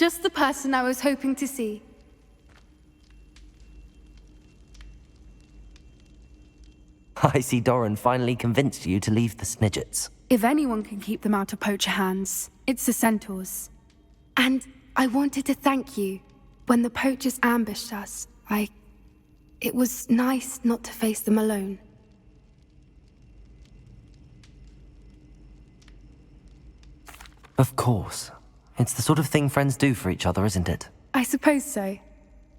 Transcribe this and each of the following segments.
Just the person I was hoping to see. I see Doran finally convinced you to leave the Snidgets. If anyone can keep them out of poacher hands, it's the centaurs. And I wanted to thank you. When the poachers ambushed us, it was nice not to face them alone. Of course. It's the sort of thing friends do for each other, isn't it? I suppose so.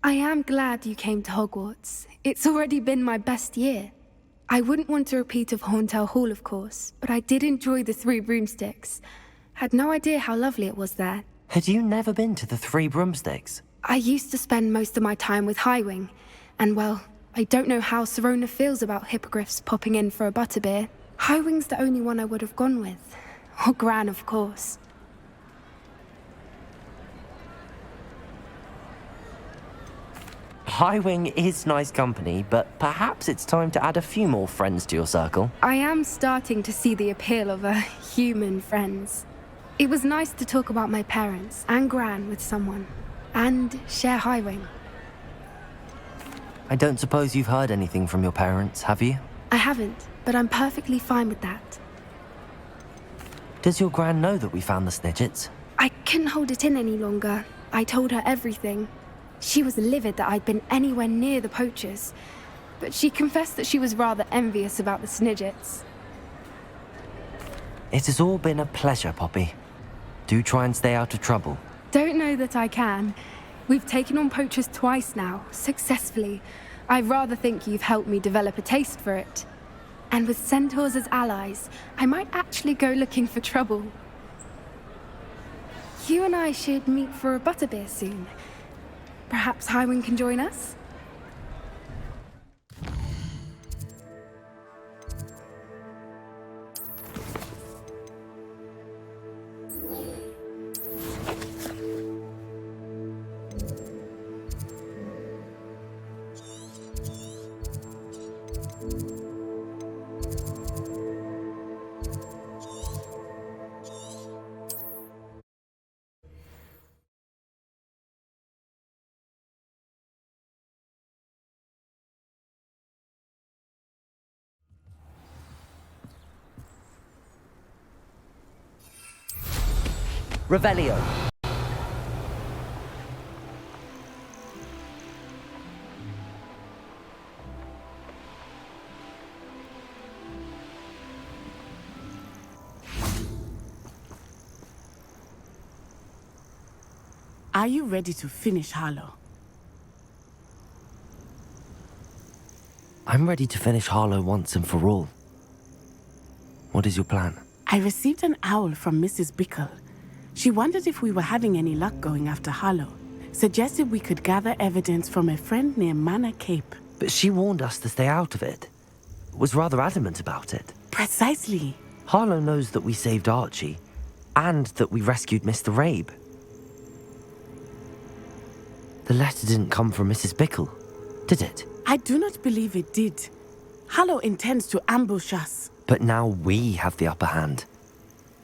I am glad you came to Hogwarts. It's already been my best year. I wouldn't want a repeat of Hauntel Hall, of course, but I did enjoy the Three Broomsticks. Had no idea how lovely it was there. Had you never been to the Three Broomsticks? I used to spend most of my time with Highwing, and well, I don't know how Serona feels about hippogriffs popping in for a butterbeer. Highwing's the only one I would have gone with. Or Gran, of course. Highwing is nice company, but perhaps it's time to add a few more friends to your circle. I am starting to see the appeal of human friends. It was nice to talk about my parents and Gran with someone, and share Highwing. I don't suppose you've heard anything from your parents, have you? I haven't, but I'm perfectly fine with that. Does your Gran know that we found the Snidgets? I couldn't hold it in any longer. I told her everything. She was livid that I'd been anywhere near the poachers, but she confessed that she was rather envious about the Snidgets. It has all been a pleasure, Poppy. Do try and stay out of trouble. Don't know that I can. We've taken on poachers twice now, successfully. I rather think you've helped me develop a taste for it. And with centaurs as allies, I might actually go looking for trouble. You and I should meet for a butterbeer soon. Perhaps Highwing can join us? Revelio. Are you ready to finish Hallo? I'm ready to finish Hallo once and for all. What is your plan? I received an owl from Mrs. Bickle. She wondered if we were having any luck going after Hallo. Suggested we could gather evidence from a friend near Manor Cape. But she warned us to stay out of it. Was rather adamant about it. Precisely. Harlow knows that we saved Archie, and that we rescued Mr. Rabe. The letter didn't come from Mrs. Bickle, did it? I do not believe it did. Hallo intends to ambush us. But now we have the upper hand.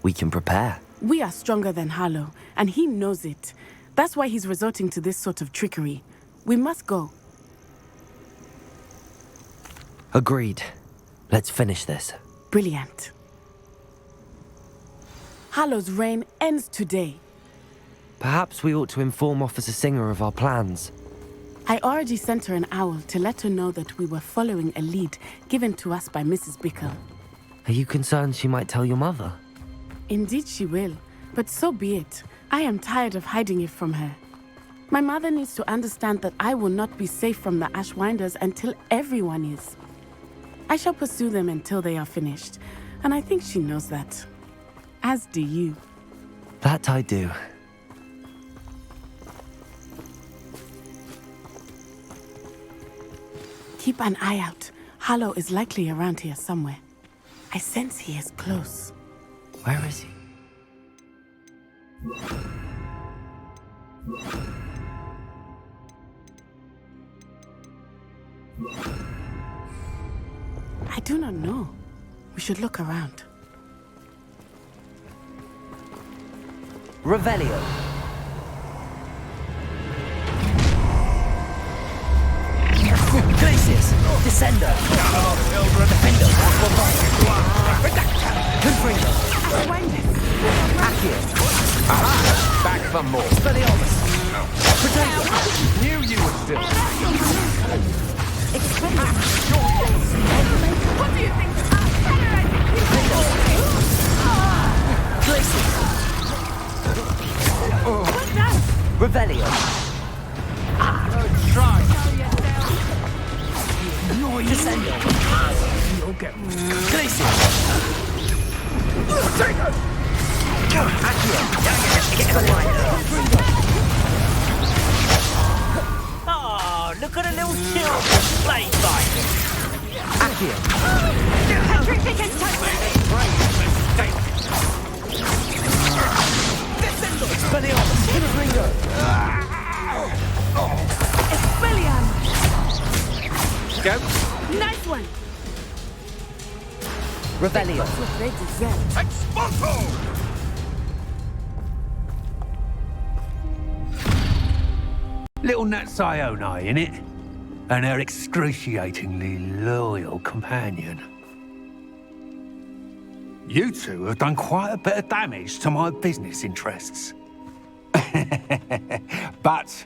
We can prepare. We are stronger than Hallo, and he knows it. That's why he's resorting to this sort of trickery. We must go. Agreed. Let's finish this. Brilliant. Hallo's reign ends today. Perhaps we ought to inform Officer Singer of our plans. I already sent her an owl to let her know that we were following a lead given to us by Mrs. Bickle. Are you concerned she might tell your mother? Indeed she will, but so be it. I am tired of hiding it from her. My mother needs to understand that I will not be safe from the Ashwinders until everyone is. I shall pursue them until they are finished, and I think she knows that. As do you. That I do. Keep an eye out. Hallo is likely around here somewhere. I sense he is close. Where is he? I do not know. We should look around. Revelio. Descendo. Defendo. Confringo. Accio. Aha! Back for more. Expelliarmus. Potato. Knew you would still. What do you think? Glacius. What's that? Revelio. Try. Descendo. You'll get Glacius. Accio. Oh, look at a little chill play fight. Accio. Expelliarmus. Confringo. Expelliarmus. Go. Nice one. Revelio. What they deserve. Expoto! Little Natsione, innit? And her excruciatingly loyal companion. You two have done quite a bit of damage to my business interests. But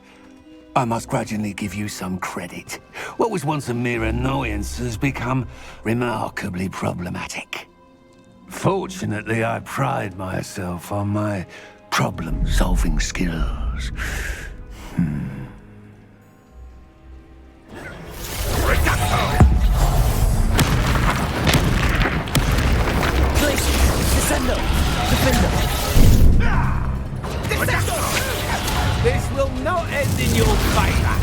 I must grudgingly give you some credit. What was once a mere annoyance has become remarkably problematic. Fortunately, I pride myself on my problem-solving skills. Descendo. Defendo. This will not end in your favor.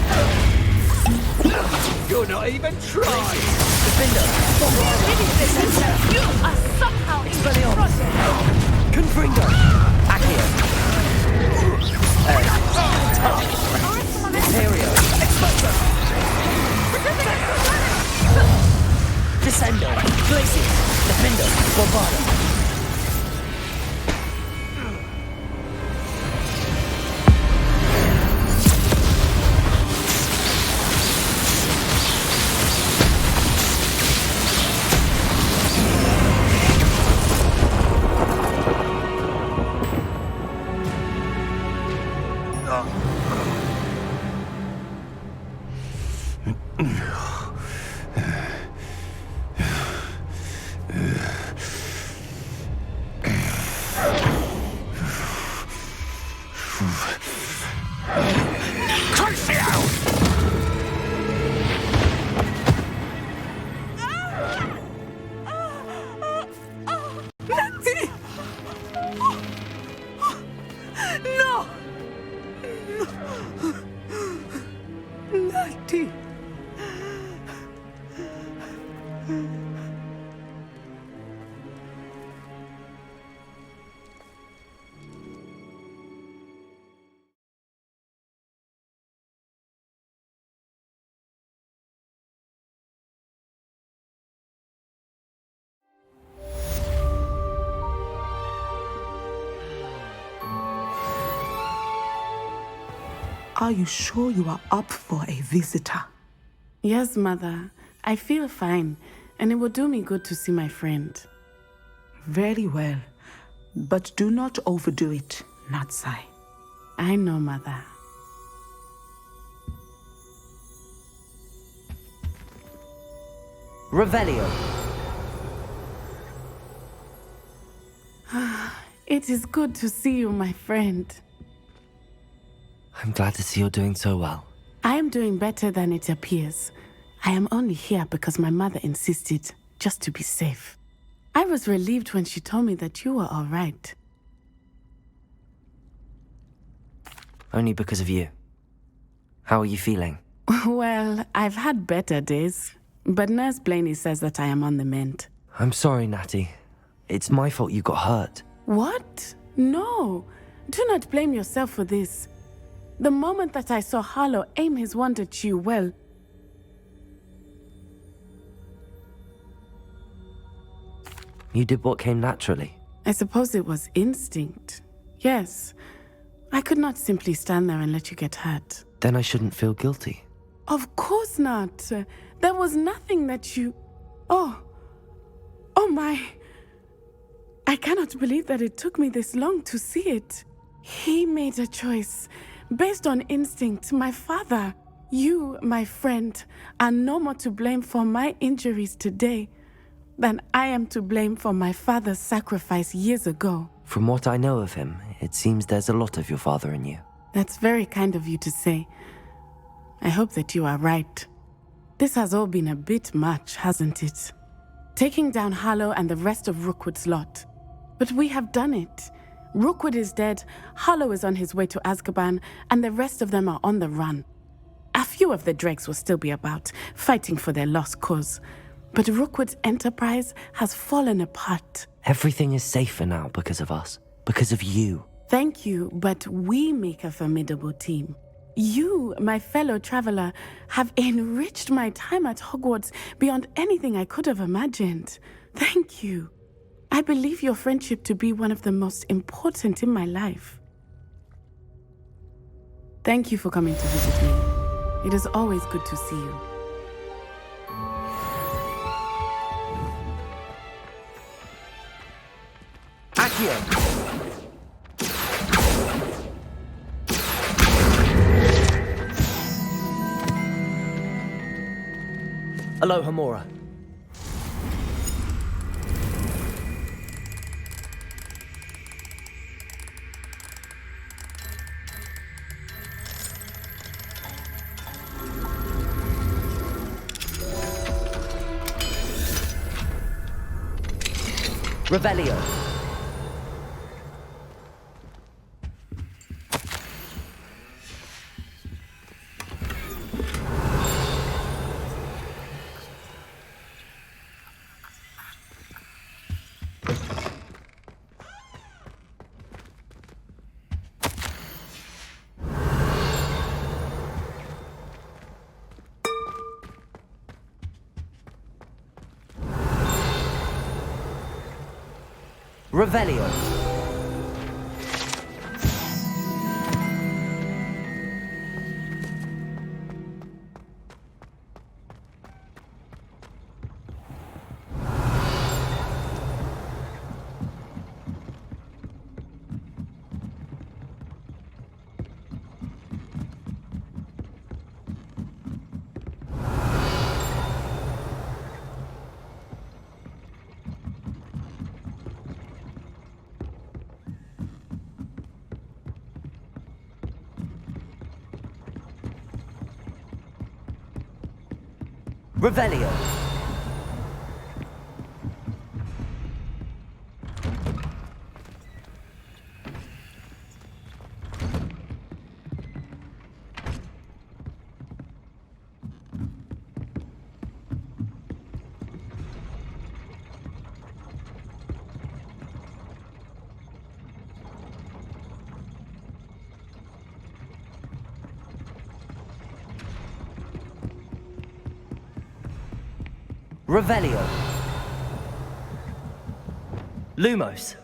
You're not even trying. Defendo. You are somehow in the process. Confringo. Accio. Imperio. Explosive. Descendo. Glacius. Defendo. Bombardo. Are you sure you are up for a visitor? Yes, Mother. I feel fine, and it will do me good to see my friend. Very well. But do not overdo it, Natsai. I know, Mother. Revelio. It is good to see you, my friend. I'm glad to see you're doing so well. I am doing better than it appears. I am only here because my mother insisted, just to be safe. I was relieved when she told me that you were all right. Only because of you. How are you feeling? Well, I've had better days, but Nurse Blaney says that I am on the mend. I'm sorry, Natty. It's my fault you got hurt. What? No. Do not blame yourself for this. The moment that I saw Hallo aim his wand at you, well... You did what came naturally. I suppose it was instinct. Yes. I could not simply stand there and let you get hurt. Then I shouldn't feel guilty. Of course not. There was nothing that you... Oh my. I cannot believe that it took me this long to see it. He made a choice based on instinct. My father, you, my friend, are no more to blame for my injuries today than I am to blame for my father's sacrifice years ago. From what I know of him, it seems there's a lot of your father in you. That's very kind of you to say. I hope that you are right. This has all been a bit much, hasn't it? Taking down Hallo and the rest of Rookwood's lot. But we have done it. Rookwood is dead, Hallo is on his way to Azkaban, and the rest of them are on the run. A few of the dregs will still be about, fighting for their lost cause. But Rookwood's enterprise has fallen apart. Everything is safer now because of us. Because of you. Thank you, but we make a formidable team. You, my fellow traveler, have enriched my time at Hogwarts beyond anything I could have imagined. Thank you. I believe your friendship to be one of the most important in my life. Thank you for coming to visit me. It is always good to see you. Accio! Aloha Mora. Revelio. Revelio. Revelio. Revelio. Lumos.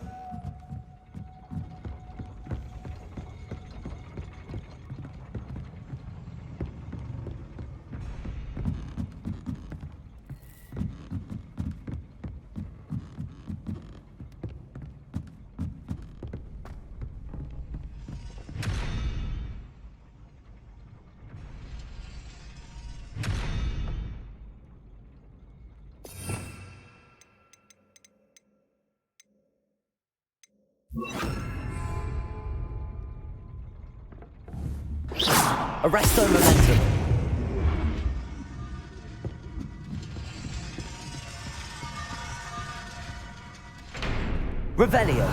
Arresto momentum. Revelio.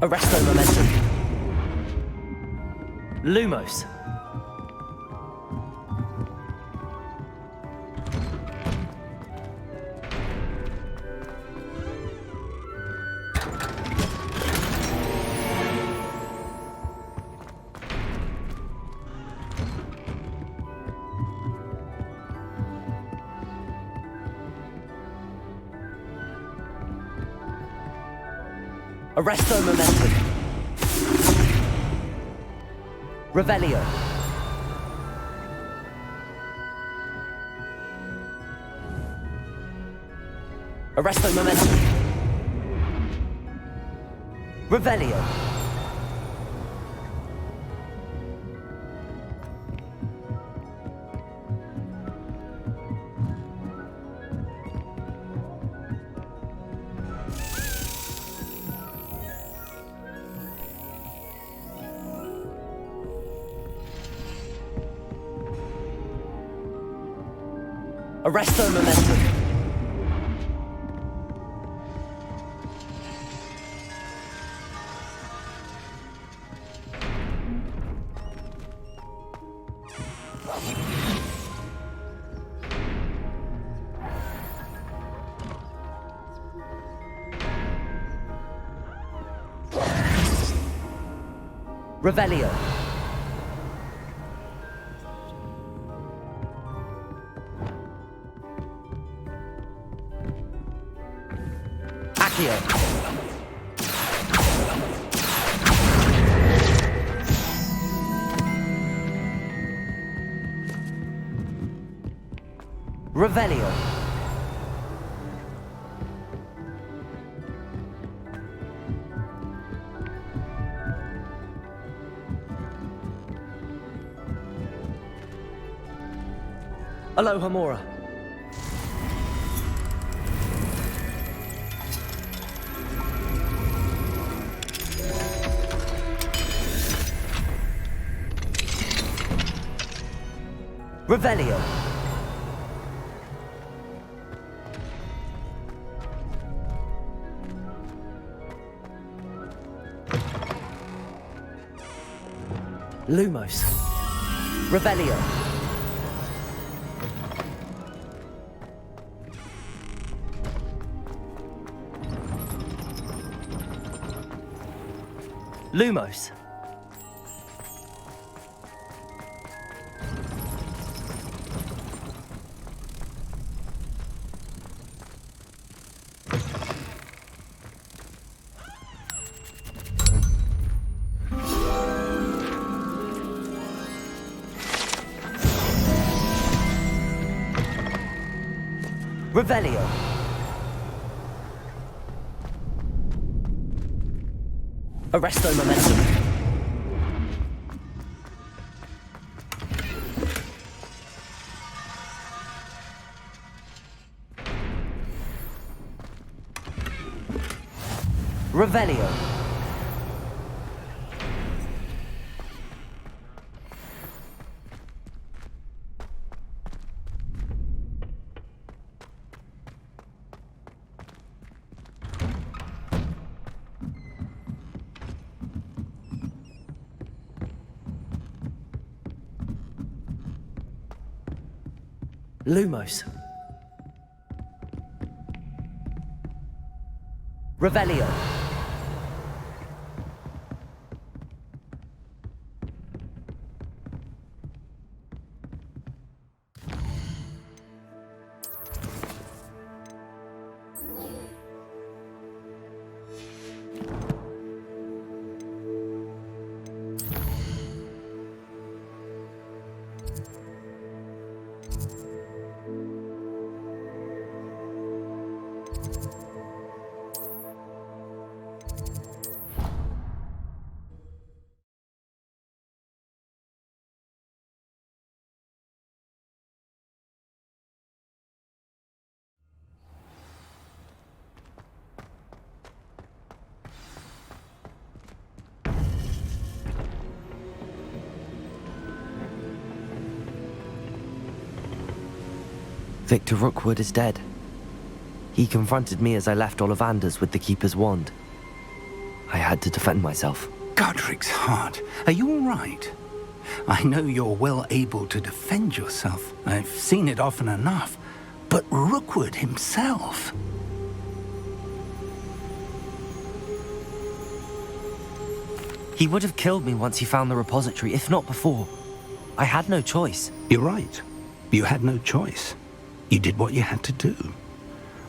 Arresto momentum. Lumos. Arresto momentum. Revelio. Arresto momentum. Revelio. Arresto momentum. Revelio. Accio. Revelio. Aloha Mora. Revelio. Lumos. Revelio. Lumos. Revelio. Arresto momentum. Revelio. Lumos. Revelio. Victor Rookwood is dead. He confronted me as I left Ollivander's with the Keeper's wand. I had to defend myself. Godric's heart. Are you all right? I know you're well able to defend yourself. I've seen it often enough. But Rookwood himself... He would have killed me once he found the repository, if not before. I had no choice. You're right. You had no choice. You did what you had to do.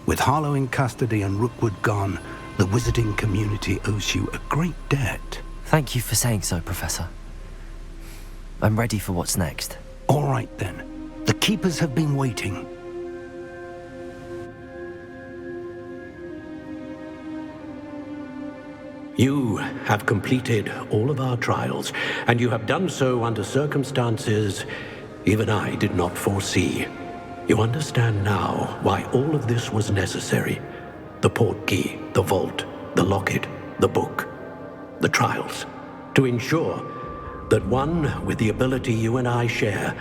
With Hallo in custody and Rookwood gone, The wizarding community owes you a great debt. Thank you for saying so, Professor. I'm ready for what's next. All right, then. The Keepers have been waiting. You have completed all of our trials, and you have done so under circumstances even I did not foresee. You understand now why all of this was necessary. The portkey, the vault, the locket, the book, the trials. To ensure that one with the ability you and I share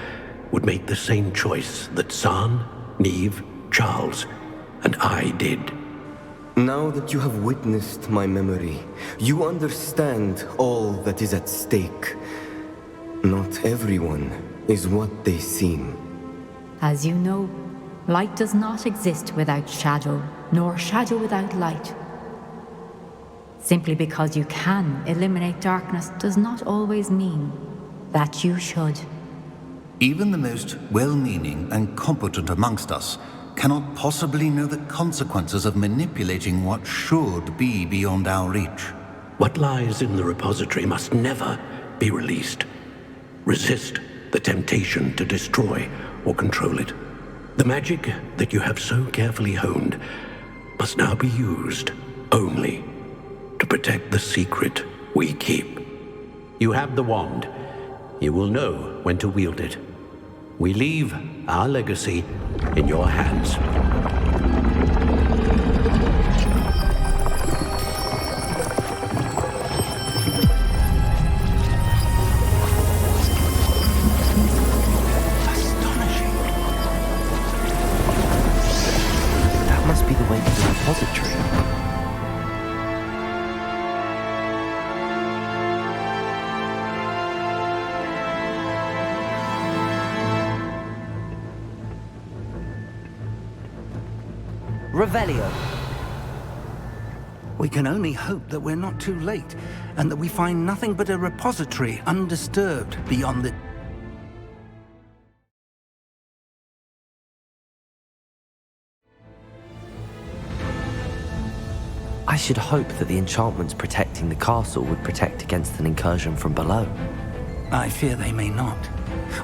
would make the same choice that San, Neve, Charles, and I did. Now that you have witnessed my memory, you understand all that is at stake. Not everyone is what they seem. As you know, light does not exist without shadow, nor shadow without light. Simply because you can eliminate darkness does not always mean that you should. Even the most well-meaning and competent amongst us cannot possibly know the consequences of manipulating what should be beyond our reach. What lies in the repository must never be released. Resist the temptation to destroy or control it. The magic that you have so carefully honed must now be used only to protect the secret we keep. You have the wand. You will know when to wield it. We leave our legacy in your hands. That must be the way to the repository. Revelio. We can only hope that we're not too late, and that we find nothing but a repository undisturbed beyond the... I should hope that the enchantments protecting the castle would protect against an incursion from below. I fear they may not.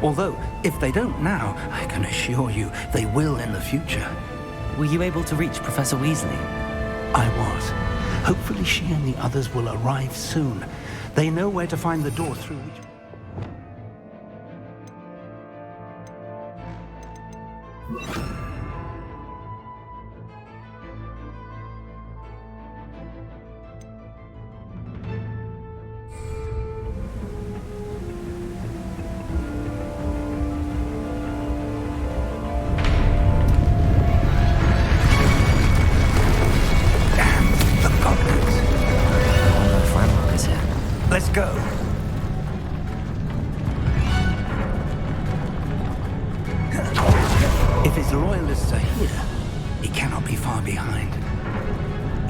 Although, if they don't now, I can assure you they will in the future. Were you able to reach Professor Weasley? I was. Hopefully she and the others will arrive soon. They know where to find the door through which... Let's go. If his loyalists are here, he cannot be far behind.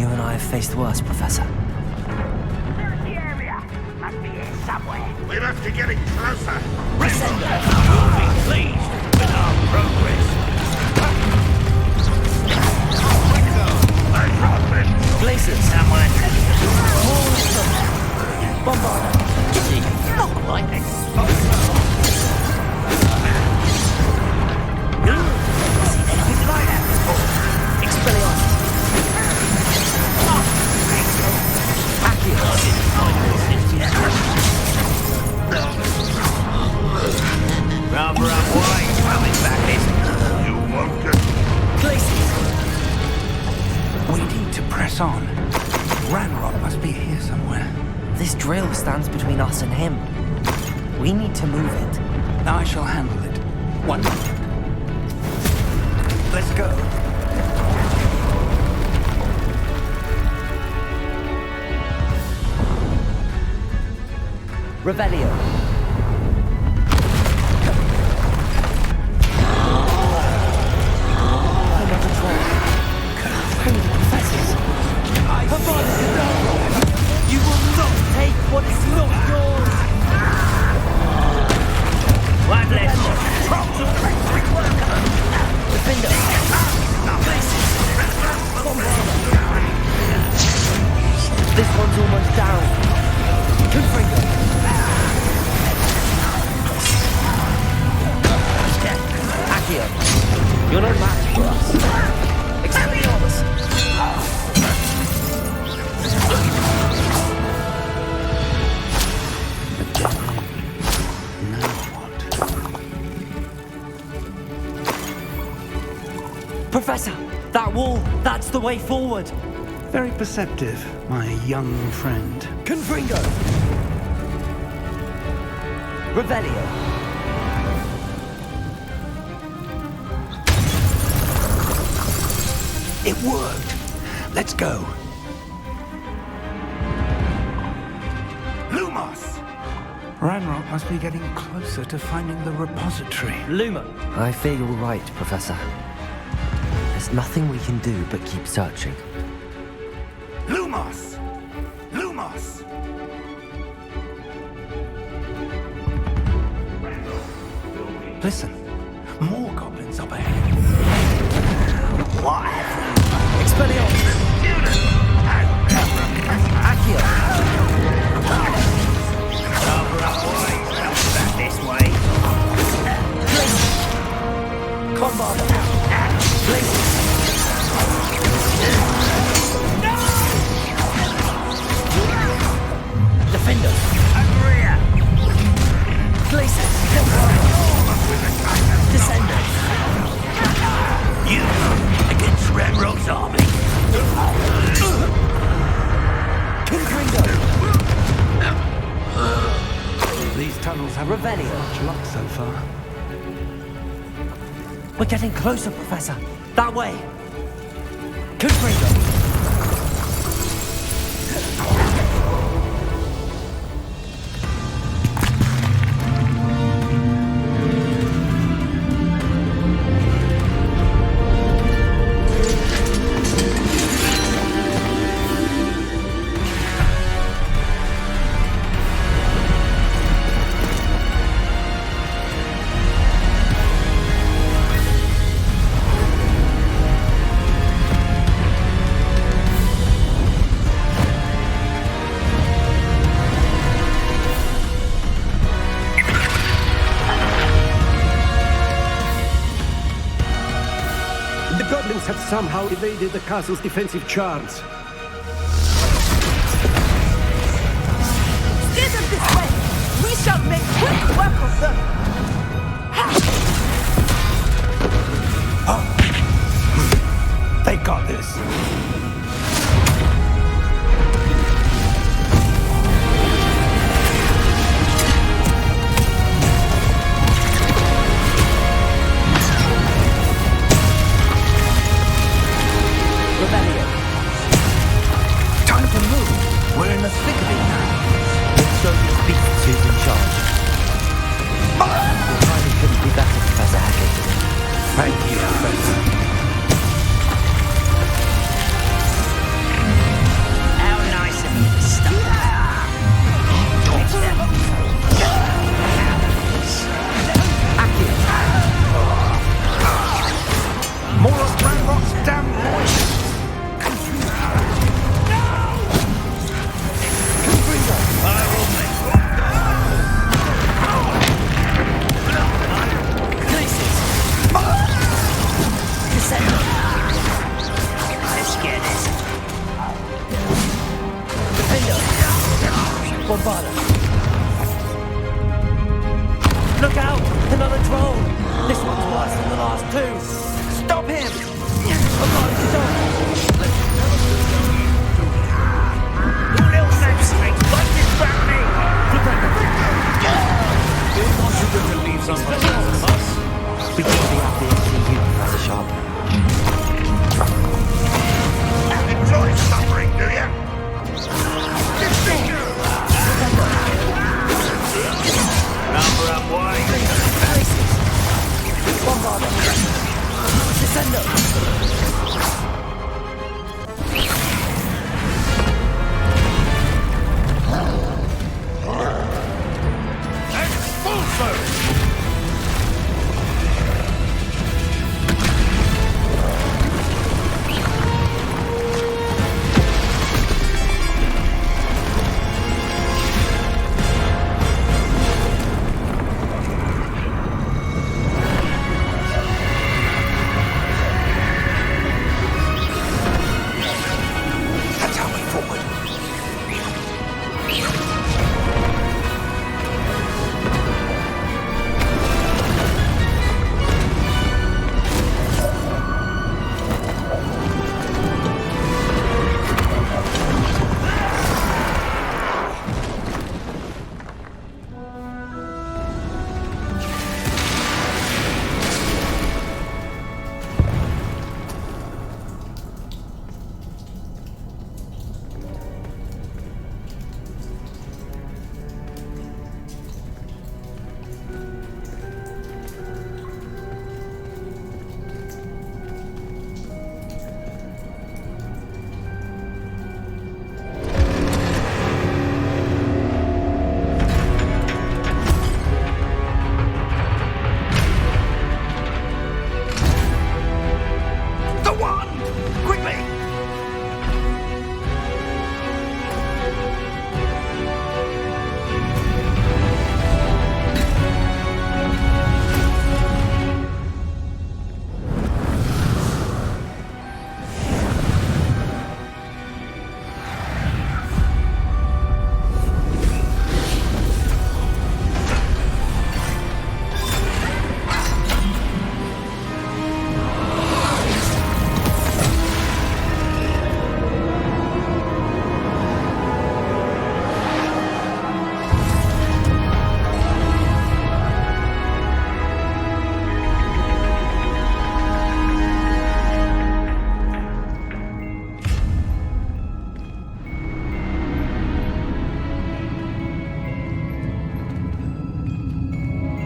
You and I have faced worse, Professor. There's the area. Must be here somewhere. We must be getting closer. Resender, you'll be pleased with our progress. Places, someone. Bombarder. Giddy. Not quite. Seen anything like that before? Expelliarmus. Rather unwise coming back, isn't it? You won't get... Places. We need to press on. Ranrock must be here somewhere. This drill stands between us and him. We need to move it. I shall handle it. One moment. Let's go. Revelio. You will not take what is not yours! One less. Props of electric worker! Defender! Places! Professor! That wall! That's the way forward! Very perceptive, my young friend. Confringo! Revelio! It worked! Let's go. Lumos! Ranrock must be getting closer to finding the repository. Lumo! I fear you're right, Professor. There's nothing we can do but keep searching. Lumos! Lumos! Listen, more goblins up ahead. What? Expelliarmus! Accio! Back this way. Combat! Blaze! Defender! Agria! Places! Descender! You against Ranrock's army. Confringo! These tunnels have Revelio. much luck so far. We're getting closer, Professor. That way. Confringo! Have somehow evaded the castle's defensive charms. Steer them this way! We shall make quick work of them! They got this. Time to move! We're in the thick of it now. Let's show these beasts who's in charge. Your timing couldn't be better, Professor Hackett. Thank you, Professor. How nice of you to stop. More of Ranrock's damn voice! Bombarda. Look out! Another troll! This one's worse than the last two! Stop him! You little snakes, what distract me? Didn't want you to leave somebody else, us. We can't be out there to you, Professor Sharp. Enjoy suffering, do you? Number up wide. Bombarda. Descendo. Expulso!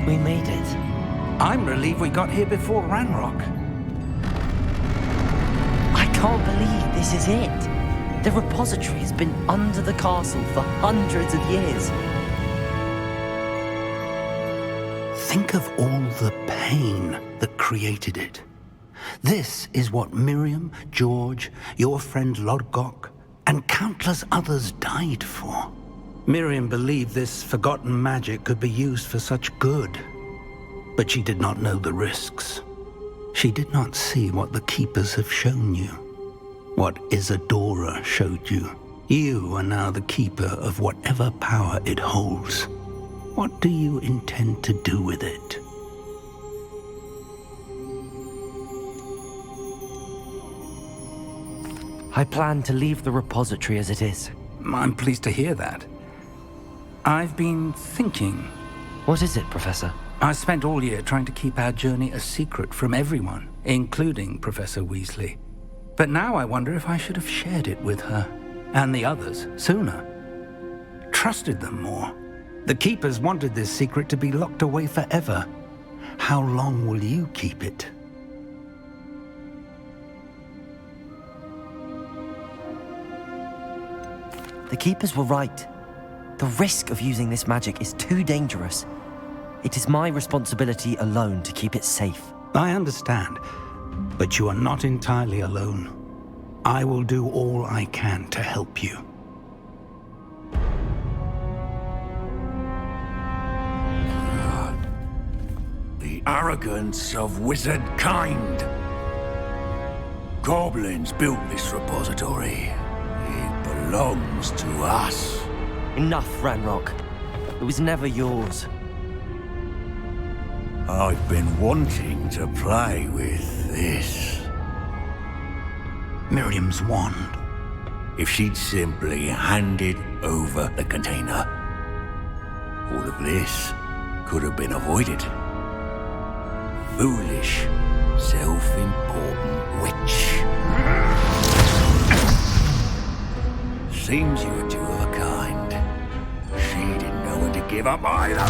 We made it. I'm relieved we got here before Ranrock. I can't believe this is it. The repository has been under the castle for hundreds of years. Think of all the pain that created it. This is what Miriam, George, your friend Lodgok, and countless others died for. Miriam believed this forgotten magic could be used for such good, but she did not know the risks. She did not see what the Keepers have shown you, what Isadora showed you. You are now the Keeper of whatever power it holds. What do you intend to do with it? I plan to leave the repository as it is. I'm pleased to hear that. I've been thinking. What is it, Professor? I spent all year trying to keep our journey a secret from everyone, including Professor Weasley. But now I wonder if I should have shared it with her, and the others, sooner. Trusted them more. The Keepers wanted this secret to be locked away forever. How long will you keep it? The Keepers were right. The risk of using this magic is too dangerous. It is my responsibility alone to keep it safe. I understand, but you are not entirely alone. I will do all I can to help you. The arrogance of wizard kind. Goblins built this repository. It belongs to us. Enough, Ranrock. It was never yours. I've been wanting to play with this. Miriam's wand. If she'd simply handed over the container, all of this could have been avoided. Foolish, self-important witch. Seems you were two of a kind. She didn't know when to give up either.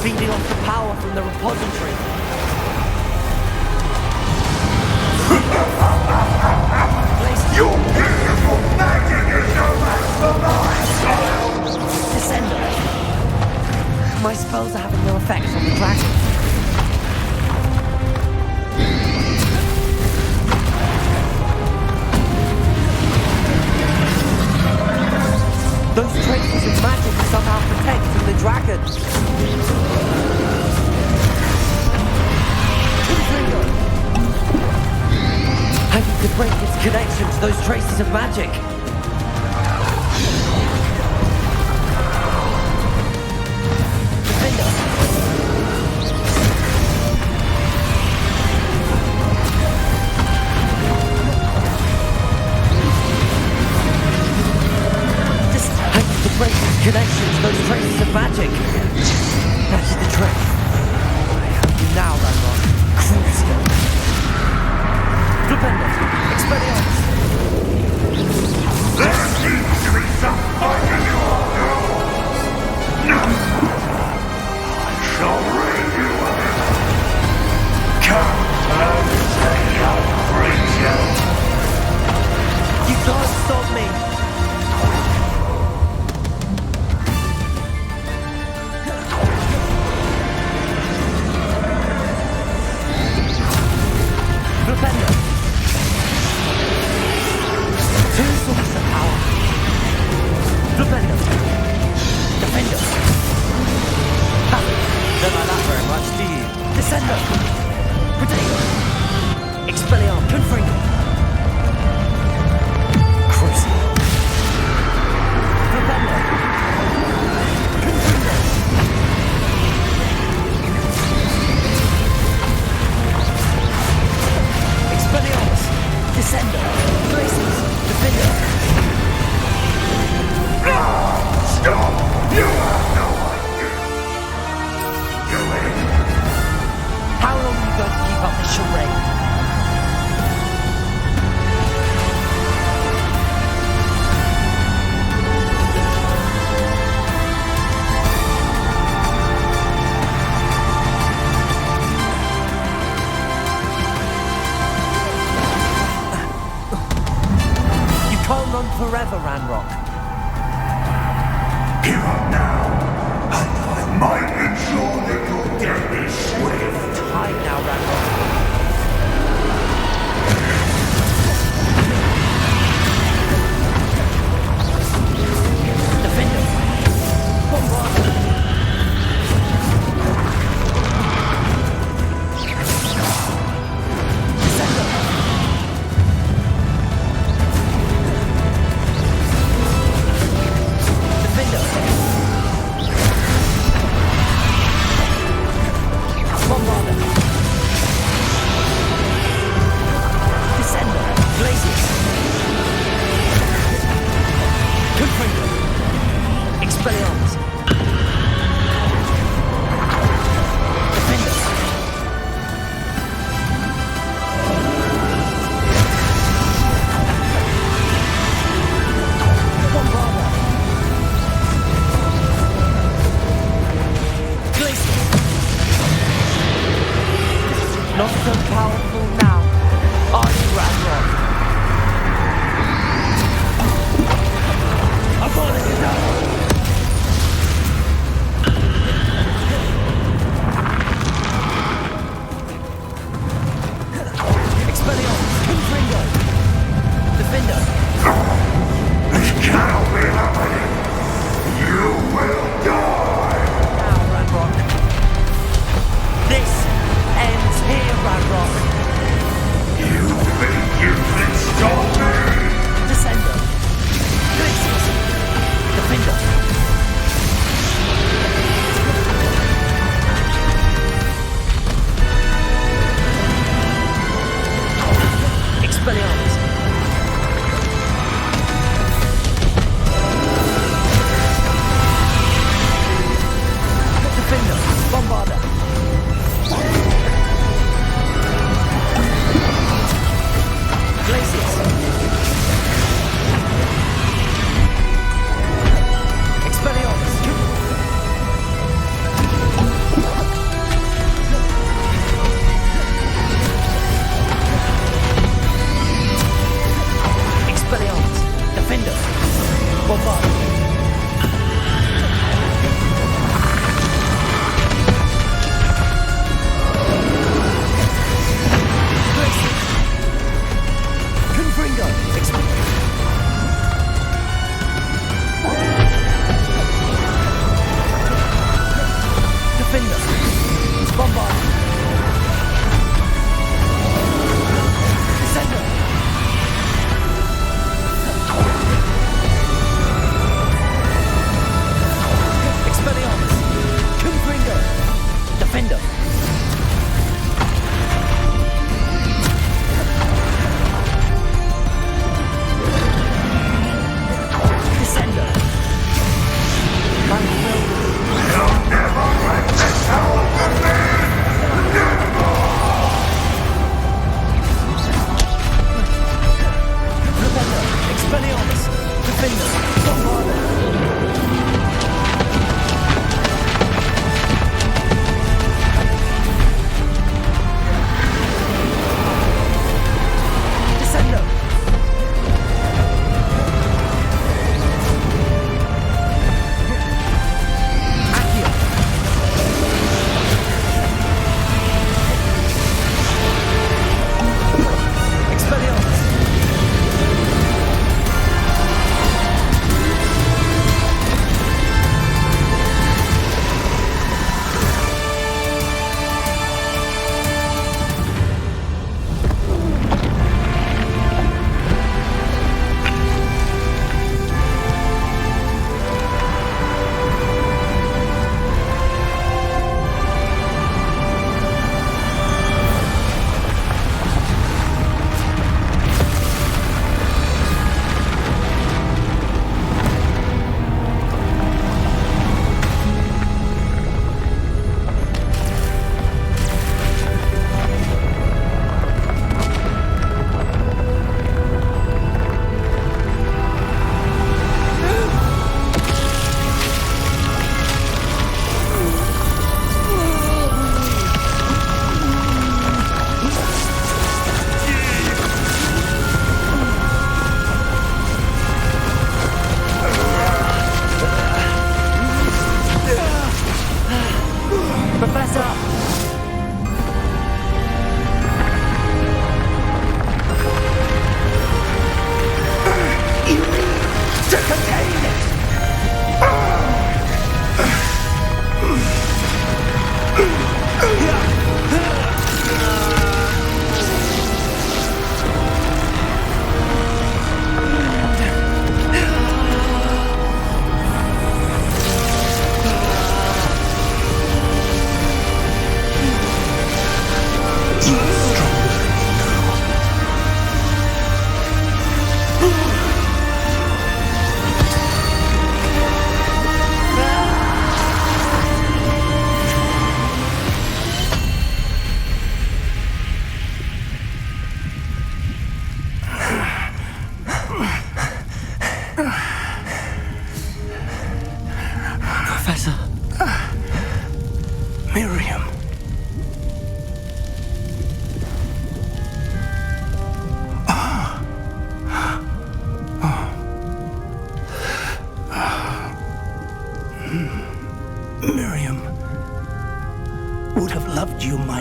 Feeding off the power from the repository. Your beautiful magic is no match for my style! Descender. My spells are having no effect on the dragon. Those traces of magic are somehow protecting the dragon. I need to break its connection to those traces of magic. Defender. I need to break its connection to those traces of magic. That is the trick. I have you now, Ranrock. Crucial. Defender. Expelliarmus. There seems to be some fight in your girls. No. I shall rid you of it. Come and take your freedom. forever, Ranrock. Give up now, and I might ensure that your death is swift. Hide now, Ranrock. Defender! Bombard! Not so powerful now, are you, Ranrock? I'm falling in now! Expelliarmus, Confringo! Defender! This cannot be happening! You will die! Now, Ranrock. This ends here, Ranrock. You think you can stop me? Descender. Blixes. Defender. Expelliarmus. Defender. Bombarder. Glaciers. Expelliarmus. Expelliarmus. Defender. Bombard. Glaciers. Confringo. Defender. Bombard. Descender. Expelliarmus. Confringo. Defender. Descender. You'll never break this house of me! Never! Defender. Expelliarmus. Defender. Bombarder. Descender. Accio. Expelliarmus.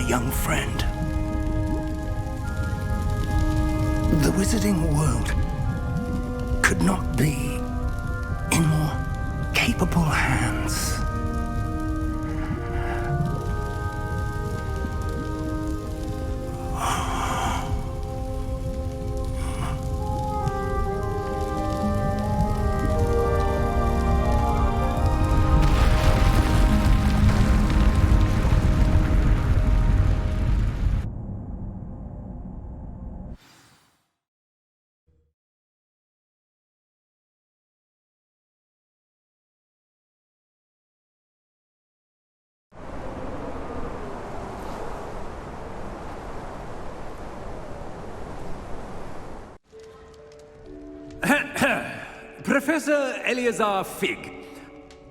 young friend. The wizarding world could not be in more capable hands. Professor Eleazar Fig.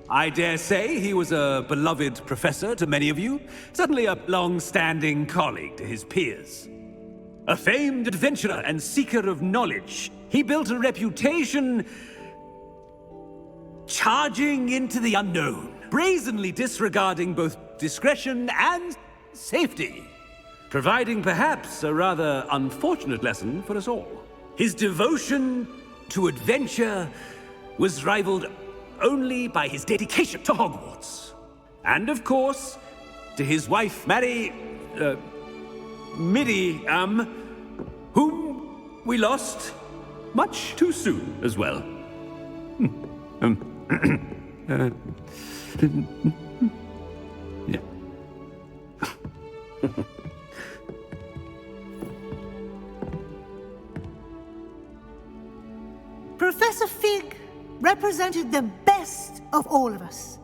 I dare say he was a beloved professor to many of you, certainly a long-standing colleague to his peers. A famed adventurer and seeker of knowledge, he built a reputation charging into the unknown, brazenly disregarding both discretion and safety, providing perhaps a rather unfortunate lesson for us all. His devotion to adventure was rivaled only by his dedication to Hogwarts. And of course, to his wife, Middy, whom we lost much too soon as well. Yeah. Professor Fig represented the best of all of us.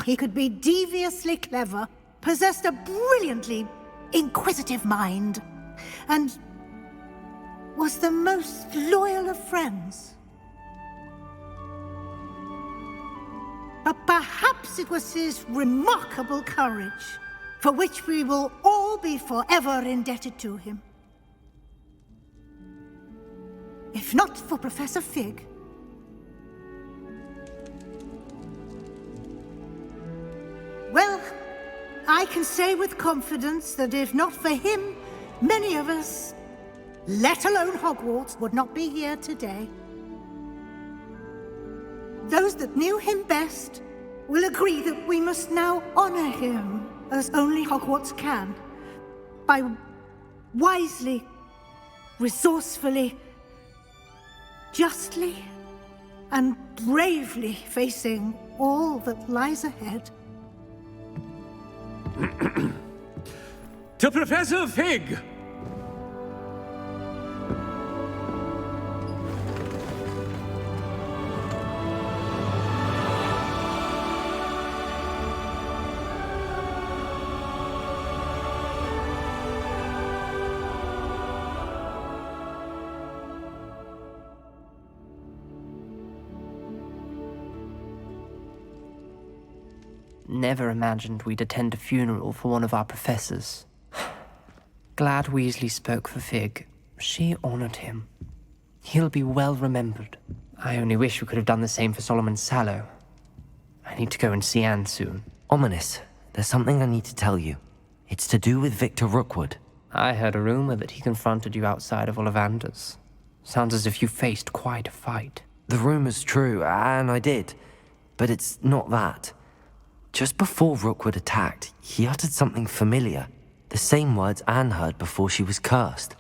He could be deviously clever, possessed a brilliantly inquisitive mind, and was the most loyal of friends. But perhaps it was his remarkable courage, for which we will all be forever indebted to him. If not for Professor Fig, well, I can say with confidence that if not for him, many of us, let alone Hogwarts, would not be here today. Those that knew him best will agree that we must now honor him as only Hogwarts can, by wisely, resourcefully, justly and bravely facing all that lies ahead. To Professor Fig! Never imagined we'd attend a funeral for one of our professors. Glad Weasley spoke for Fig. She honored him. He'll be well remembered. I only wish we could have done the same for Solomon Sallow. I need to go and see Anne soon. Ominous, there's something I need to tell you. It's to do with Victor Rookwood. I heard a rumor that he confronted you outside of Ollivander's. Sounds as if you faced quite a fight. The rumor's true, and I did. But it's not that. Just before Rookwood attacked, he uttered something familiar. The same words Anne heard before she was cursed.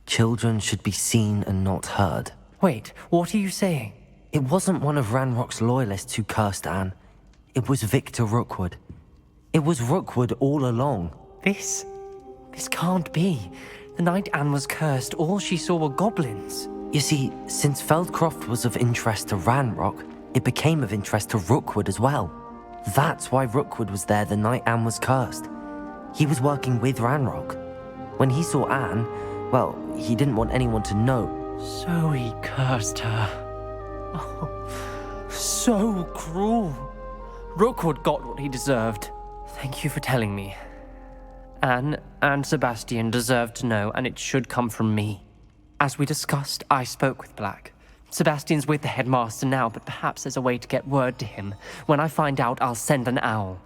Children should be seen and not heard. Wait, what are you saying? It wasn't one of Ranrock's loyalists who cursed Anne. It was Victor Rookwood. It was Rookwood all along. This can't be. The night Anne was cursed, all she saw were goblins. You see, since Feldcroft was of interest to Ranrock, it became of interest to Rookwood as well. That's why Rookwood was there the night Anne was cursed. He was working with Ranrock. When he saw Anne, well, he didn't want anyone to know. So he cursed her. Oh, so cruel. Rookwood got what he deserved. Thank you for telling me. Anne and Sebastian deserved to know, and it should come from me. As we discussed, I spoke with Black. Sebastian's with the headmaster now, but perhaps there's a way to get word to him. When I find out, I'll send an owl.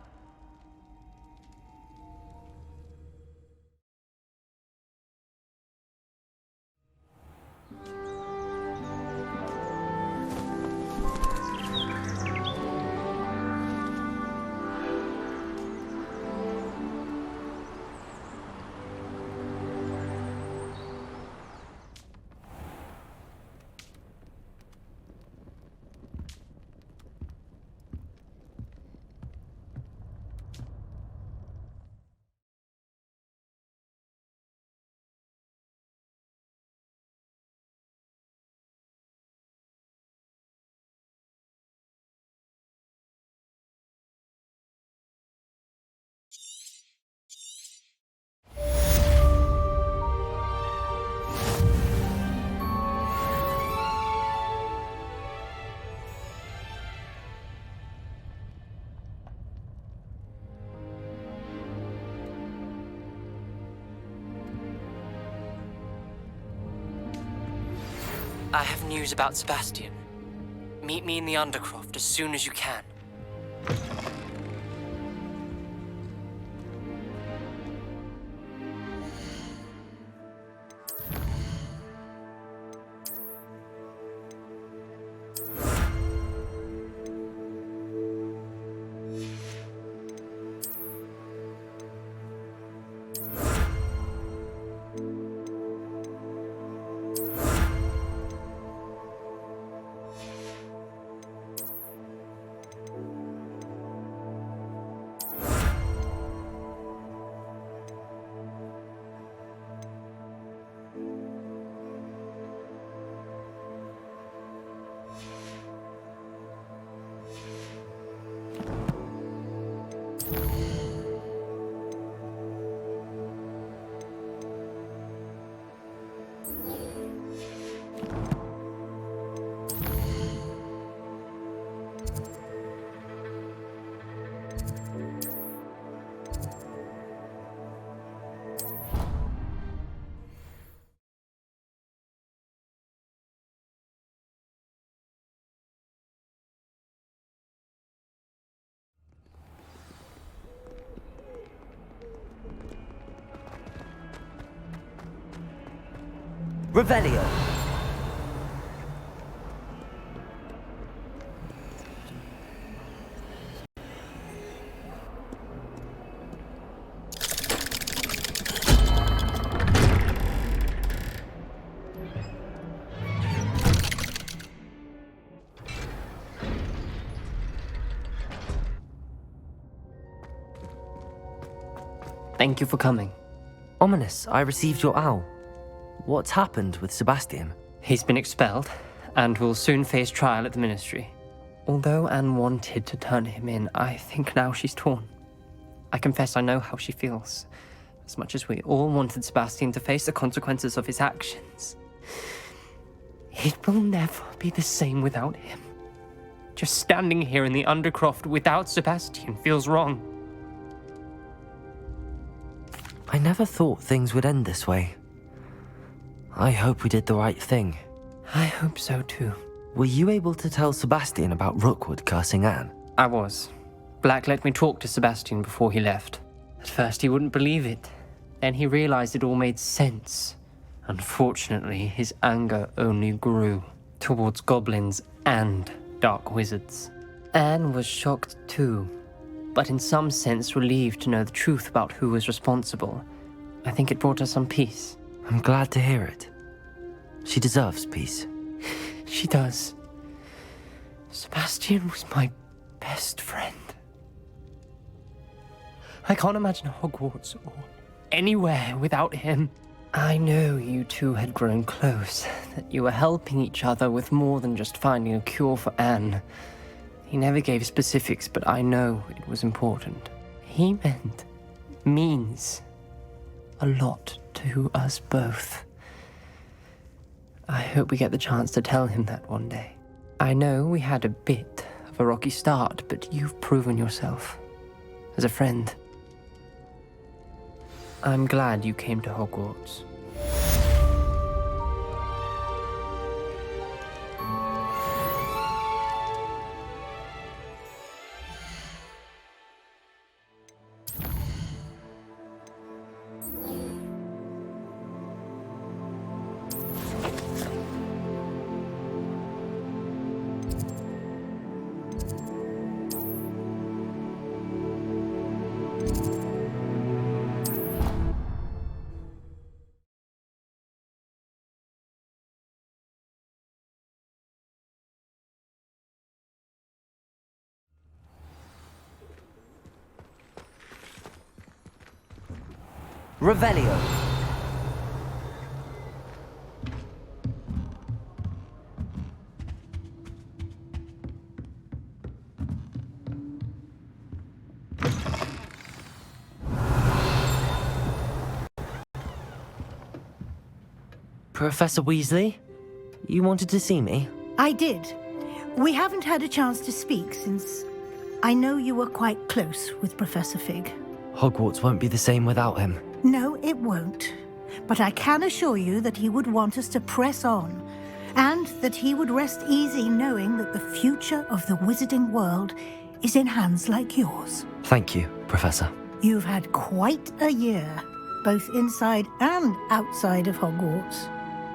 I have news about Sebastian. Meet me in the Undercroft as soon as you can. Revelio. Thank you for coming. Ominous, I received your owl. What's happened with Sebastian? He's been expelled, and will soon face trial at the Ministry. Although Anne wanted to turn him in, I think now she's torn. I confess I know how she feels, as much as we all wanted Sebastian to face the consequences of his actions. It will never be the same without him. Just standing here in the Undercroft without Sebastian feels wrong. I never thought things would end this way. I hope we did the right thing. I hope so too. Were you able to tell Sebastian about Rookwood cursing Anne? I was. Black let me talk to Sebastian before he left. At first he wouldn't believe it. Then he realized it all made sense. Unfortunately, his anger only grew towards goblins and dark wizards. Anne was shocked too, but in some sense relieved to know the truth about who was responsible. I think it brought her some peace. I'm glad to hear it. She deserves peace. She does. Sebastian was my best friend. I can't imagine Hogwarts or anywhere without him. I know you two had grown close, that you were helping each other with more than just finding a cure for Anne. He never gave specifics, but I know it was important. He means a lot to us both. I hope we get the chance to tell him that one day. I know we had a bit of a rocky start, but you've proven yourself as a friend. I'm glad you came to Hogwarts. Revelio. Professor Weasley, you wanted to see me? I did. We haven't had a chance to speak since I know you were quite close with Professor Fig. Hogwarts won't be the same without him. No, it won't. But I can assure you that he would want us to press on, and that he would rest easy knowing that the future of the wizarding world is in hands like yours. Thank you, Professor. You've had quite a year, both inside and outside of Hogwarts.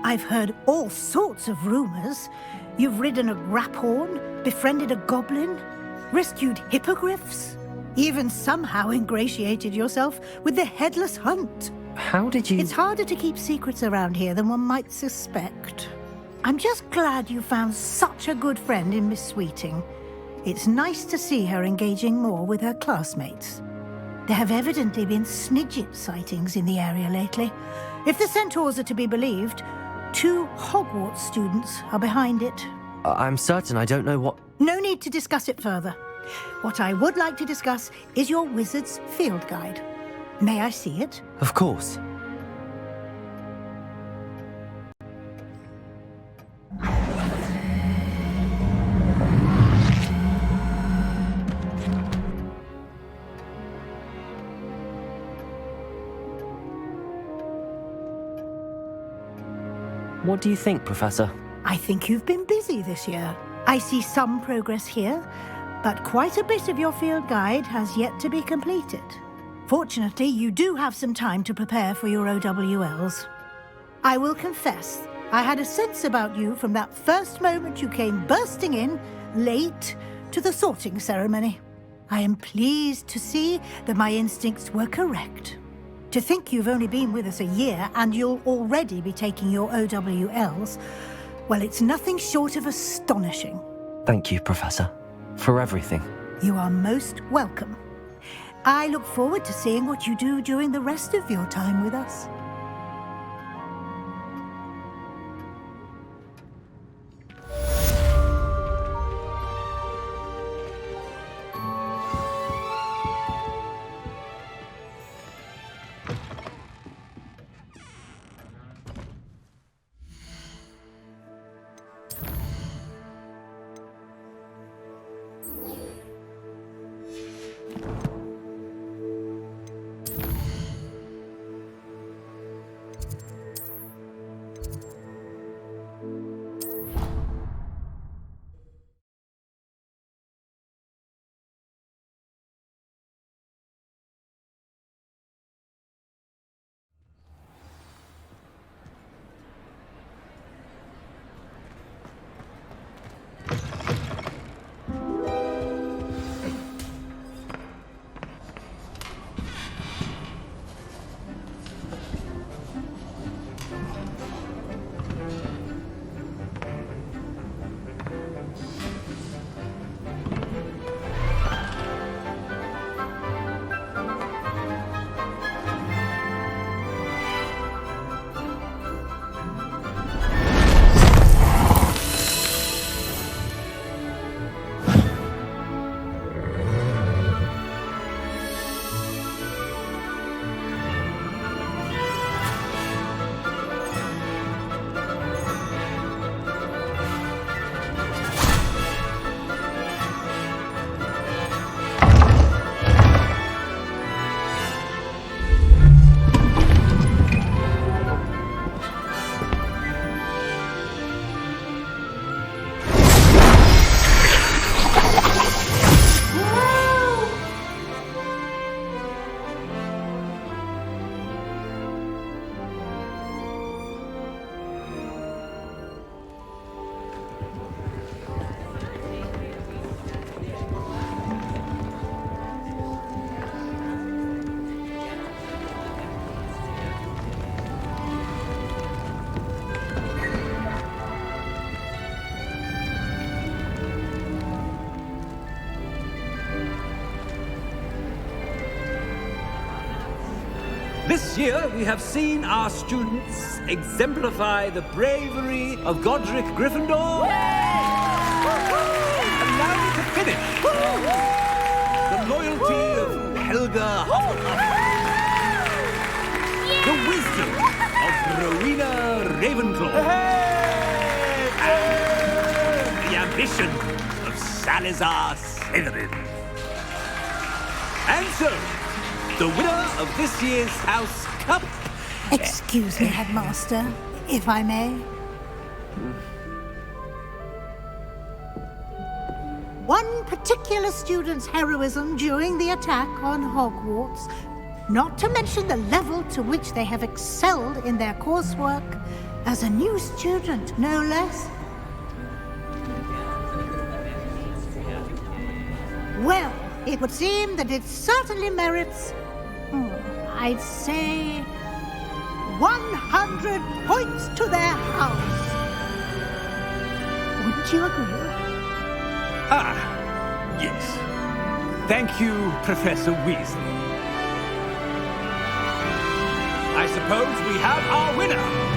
I've heard all sorts of rumors. You've ridden a graphorn, befriended a goblin, rescued hippogriffs, even somehow ingratiated yourself with the Headless Hunt. How did you... It's harder to keep secrets around here than one might suspect. I'm just glad you found such a good friend in Miss Sweeting. It's nice to see her engaging more with her classmates. There have evidently been Snidget sightings in the area lately. If the centaurs are to be believed, 2 Hogwarts students are behind it. I'm certain I don't know what... No need to discuss it further. What I would like to discuss is your wizard's field guide. May I see it? Of course. What do you think, Professor? I think you've been busy this year. I see some progress here, but quite a bit of your field guide has yet to be completed. Fortunately, you do have some time to prepare for your OWLs. I will confess, I had a sense about you from that first moment you came bursting in, late, to the sorting ceremony. I am pleased to see that my instincts were correct. To think you've only been with us a year and you'll already be taking your OWLs, well, it's nothing short of astonishing. Thank you, Professor, for everything. You are most welcome. I look forward to seeing what you do during the rest of your time with us. This year, we have seen our students exemplify the bravery of Godric Gryffindor. And now to finish, the loyalty of Helga Hufflepuff. The wisdom of Rowena Ravenclaw. And the ambition of Salazar Slytherin. And so, the winner of this year's House Cup... Excuse me, Headmaster, if I may. one particular student's heroism during the attack on Hogwarts, not to mention the level to which they have excelled in their coursework, as a new student, no less. Well, it would seem that it certainly merits, I'd say, 100 points to their house. Wouldn't you agree? Ah, yes. Thank you, Professor Weasley. I suppose we have our winner.